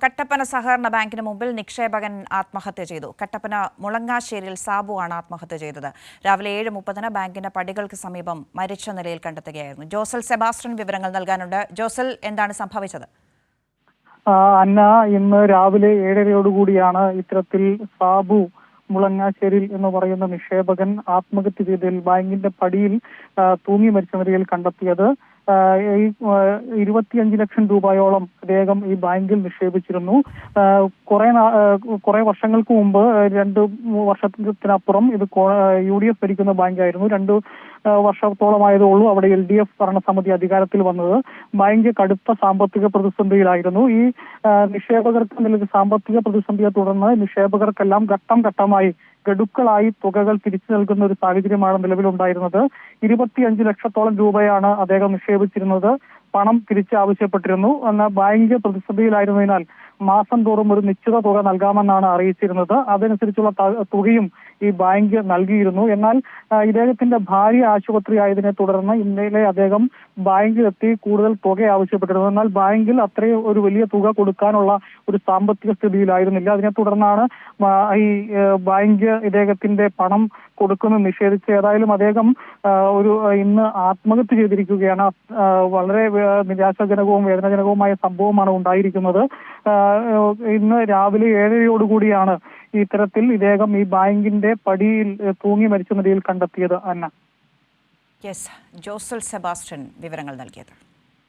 കട്ടപ്പന സഹകരണ ബാങ്കിന് മുമ്പിൽ നിക്ഷേപകൻ ആത്മഹത്യ ചെയ്തു. കട്ടപ്പന മുളങ്ങാശ്ശേരിയിൽ സാബുവാണ് ആത്മഹത്യ ചെയ്തത്. രാവിലെ 7:30 ബാങ്കിന്റെ പടികൾക്ക് സമീപം മരിച്ച നിലയിൽ കണ്ടെത്തുകയായിരുന്നു. ജോസൽ സെബാസ്റ്റ്യൻ വിവരങ്ങൾ നൽകാനുണ്ട്. ജോസൽ, എന്താണ് സംഭവിച്ചത്? അന്ന, ഇന്ന് രാവിലെ 7:30 ഇത്തരത്തിൽ സാബു മുളങ്ങാശ്ശേരിയിൽ എന്ന് പറയുന്ന നിക്ഷേപകൻ ആത്മഹത്യ ചെയ്തതിൽ ബാങ്കിന്റെ പടിയിൽ തൂങ്ങി മരിച്ച നിലയിൽ കണ്ടെത്തിയത്. 25 ലക്ഷം രൂപയോളം അദ്ദേഹം ഈ ബാങ്കിൽ നിക്ഷേപിച്ചിരുന്നു. കുറെ വർഷങ്ങൾക്ക് മുമ്പ് 2 വർഷത്തിനപ്പുറം ഇത് UDF ഭരിക്കുന്ന ബാങ്കായിരുന്നു. 2 വർഷത്തോളമായതേ ഉള്ളൂ അവിടെ LDF ഭരണസമിതി അധികാരത്തിൽ വന്നത്. ബാങ്ക് കടുത്ത സാമ്പത്തിക പ്രതിസന്ധിയിലായിരുന്നു. ഈ നിക്ഷേപകർക്ക് നൽകിയ സാമ്പത്തിക പ്രതിസന്ധിയെ തുടർന്ന് നിക്ഷേപകർക്കെല്ലാം ഘട്ടം ഘട്ടമായി ഗഡുക്കളായി തുകകൾ തിരിച്ചു നൽകുന്ന ഒരു സാഹചര്യമാണ് നിലവിലുണ്ടായിരുന്നത്. 25 ലക്ഷത്തോളം രൂപയാണ് അദ്ദേഹം നിക്ഷേപിച്ചിരുന്നത്. പണം തിരിച്ചാവശ്യപ്പെട്ടിരുന്നു. എന്നാൽ ബാങ്ക് പ്രതിസന്ധിയിലായിരുന്നതിനാൽ മാസം തോറും ഒരു നിശ്ചിത തുക നൽകാമെന്നാണ് അറിയിച്ചിരുന്നത്. അതനുസരിച്ചുള്ള തുകയും ഈ ബാങ്ക് നൽകിയിരുന്നു. എന്നാൽ ഇദ്ദേഹത്തിന്റെ ഭാര്യ ആശുപത്രി ആയതിനെ തുടർന്ന് ഇന്നലെ അദ്ദേഹം ബാങ്കിലെത്തി കൂടുതൽ തുക ആവശ്യപ്പെട്ടിരുന്നു. എന്നാൽ ബാങ്കിൽ അത്രയും ഒരു വലിയ തുക കൊടുക്കാനുള്ള ഒരു സാമ്പത്തിക സ്ഥിതിയിലായിരുന്നില്ല. അതിനെ തുടർന്നാണ് ഈ ബാങ്ക് ഇദ്ദേഹത്തിന്റെ പണം കൊടുക്കുന്നത് നിഷേധിച്ച് ഏതായാലും അദ്ദേഹം ഇന്ന് ആത്മഹത്യ ചെയ്തിരിക്കുകയാണ്. വളരെ നിരാശാജനകവും വേദനാജനകവുമായ സംഭവമാണ് ഉണ്ടായിരിക്കുന്നത്. ഇന്ന് രാവിലെ 7:30 ഇത്തരത്തിൽ ഇദ്ദേഹം ഈ ബാങ്കിന്റെ പടിയിൽ തൂങ്ങി മരിച്ച നിലയിൽ കണ്ടെത്തിയത്. അന്ന, ജോസൽ സെബാസ്റ്റ്യൻ വിവരങ്ങൾ നൽകിയത്.